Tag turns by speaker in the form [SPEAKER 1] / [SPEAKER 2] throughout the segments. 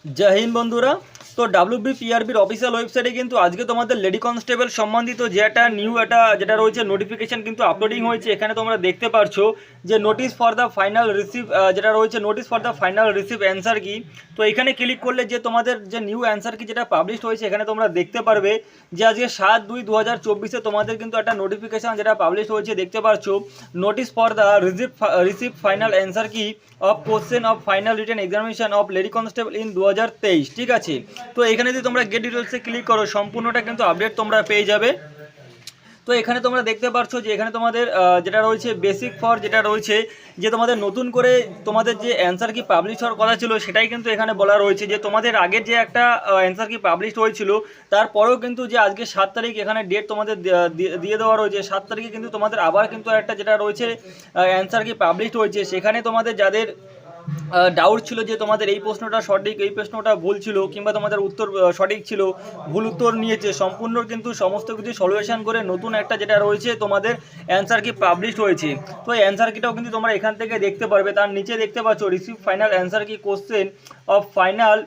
[SPEAKER 1] जय हिंद बंधुरा। तो WBPRBর অফিসিয়াল ওয়েবসাইটে কিন্তু আজকে তোমাদের লেডি কনস্টেবল সম্বন্ধিত যে একটা নিউ এটা যেটা রয়েছে নোটিফিকেশন কিন্তু আপলোডিং হয়েছে। এখানে তোমরা দেখতে পারছো যে notice for the final receive যেটা রয়েছে notice for the final receive answer কি। তো এখানে ক্লিক করলে যে তোমাদের যে নিউ অ্যান্সার কি যেটা পাবলিশ হয়েছে এখানে তোমরা দেখতে পারবে যে আজকে 7/2/2024 তোমাদের কিন্তু একটা নোটিফিকেশন যেটা পাবলিশ হয়েছে দেখতে পারছো, notice for the receive final answer key of question of final written examination of lady constable in 2023। ঠিক আছে, তো এখানে যদি তোমরা গেট ডিটেলসে ক্লিক করো সম্পূর্ণটা কিন্তু আপডেট তোমরা পেয়ে যাবে। তো এখানে তোমরা দেখতে পাচ্ছ যে এখানে তোমাদের যেটা রয়েছে বেসিক ফর যেটা রয়েছে যে তোমাদের নতুন করে তোমাদের যে অ্যান্সার কি পাবলিশ হওয়ার কথা ছিল সেটাই কিন্তু এখানে বলা রয়েছে যে তোমাদের আগের যে একটা অ্যান্সার কি পাবলিশ হয়েছিল তারপরেও কিন্তু যে আজকে 7 তারিখ এখানে ডেট তোমাদের দিয়ে দেওয়া রয়েছে। 7 তারিখে কিন্তু তোমাদের আবার কিন্তু একটা যেটা রয়েছে অ্যান্সার কি পাবলিশ হয়েছে, সেখানে তোমাদের যাদের ডাউট ছিল যে তোমাদের এই প্রশ্নটা সঠিক এই প্রশ্নটা ভুল ছিল কিংবা তোমাদের উত্তর সঠিক ছিল ভুল উত্তর নিয়েছে, সম্পূর্ণ কিন্তু সমস্ত কিছু সলিউশন করে নতুন একটা যেটা রয়েছে তোমাদের অ্যান্সার কি পাবলিশ হয়েছে। তো এই অ্যান্সার কিটাও কিন্তু তোমরা এখান থেকে দেখতে পারবে। তার নিচে দেখতে পাচ্ছ রিসিভ ফাইনাল অ্যান্সার কি question of final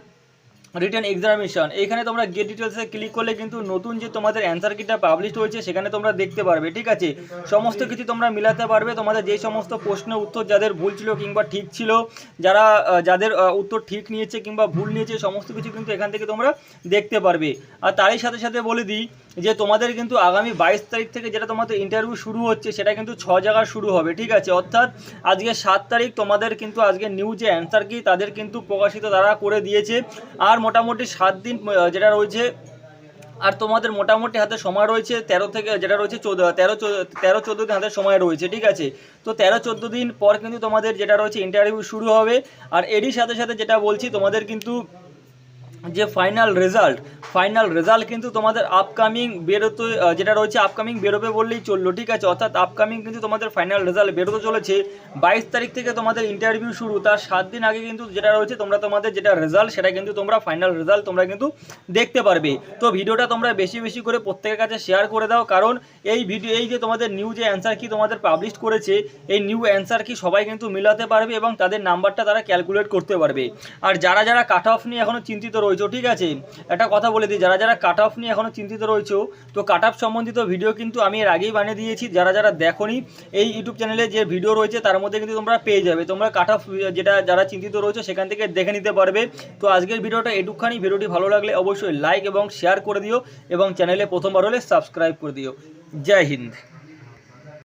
[SPEAKER 1] written examination. এখানে তোমরা গেট ডিটেলসে ক্লিক করলে কিন্তু নতুন যে তোমাদের অ্যান্সার কিটা পাবলিশ হয়েছে সেখানে তোমরা দেখতে পারবে। ঠিক আছে, সমস্ত কিছু তোমরা মিলাতে পারবে, তোমাদের যে সমস্ত প্রশ্নের উত্তর যাদের ভুল ছিল কিংবা ঠিক ছিল, যাদের উত্তর ঠিক নিয়েছে কিংবা ভুল নিয়েছে সমস্ত কিছু কিন্তু এখান থেকে তোমরা দেখতে পারবে। আর তারই সাথে সাথে বলে দিই যে তোমাদের কিন্তু আগামী 22 তারিখ থেকে যেটা তোমাদের ইন্টারভিউ শুরু হচ্ছে সেটা কিন্তু 6 জায়গায় শুরু হবে। ঠিক আছে, অর্থাৎ আজকে 7 তারিখ তোমাদের কিন্তু আজকে নিউ যে অ্যান্সার কি তাদের কিন্তু প্রকাশিত তারা করে দিয়েছে। আর মোটামুটি 7 দিন যেটা রয়েছে আর তোমাদের মোটামুটি হাতে সময় রয়েছে 13 থেকে যেটা রয়েছে 13-14 দিন হাতে সময় রয়েছে। ঠিক আছে, তো 13-14 দিন পর কিন্তু তোমাদের যেটা রয়েছে ইন্টারভিউ শুরু হবে। আর এরই সাথে সাথে যেটা বলছি তোমাদের কিন্তু যে ফাইনাল রেজাল্ট কিন্তু তোমাদের আপকামিং বেরোতে যেটা রয়েছে আপকামিং বেরোবে বললেই চললো। ঠিক আছে, অর্থাৎ আপকামিং কিন্তু তোমাদের ফাইনাল রেজাল্ট বেরোতে চলেছে 22 তারিখ থেকে তোমাদের ইন্টারভিউ শুরু, তার 7 দিন আগে কিন্তু যেটা রয়েছে তোমরা তোমাদের যেটা রেজাল্ট সেটা কিন্তু তোমরা ফাইনাল রেজাল্ট তোমরা কিন্তু দেখতে পারবে। তো ভিডিওটা তোমরা বেশি বেশি করে প্রত্যেকের কাছে শেয়ার করে দাও, কারণ এই যে তোমাদের নিউ যে অ্যান্সার কি তোমাদের পাবলিশ করেছে এই নিউ অ্যান্সার কি সবাই কিন্তু মিলাতে পারবে এবং তাদের নাম্বারটা তারা ক্যালকুলেট করতে পারবে। আর যারা কাট অফ নিয়ে এখনও চিন্তিত রয়েছে, ঠিক আছে একটা কথা বলে দিই, যারা কাট অফ নিয়ে এখনও চিন্তিত রয়েছে তো কাট অফ সম্বন্ধিত ভিডিও কিন্তু আমি এর আগেই বানিয়ে দিয়েছি। যারা দেখোনি এই ইউটিউব চ্যানেলে যে ভিডিও রয়েছে তার মধ্যে কিন্তু তোমরা পেয়ে যাবে, তোমরা কাট অফ যারা চিন্তিত রয়েছে সেখান থেকে দেখে নিতে পারবে। তো আজকের ভিডিওটা এটুকখানি, ভিডিওটি ভালো লাগলে অবশ্যই লাইক এবং শেয়ার করে দিও এবং চ্যানেলে প্রথমবার হলে সাবস্ক্রাইব করে দিও। জয় হিন্দ।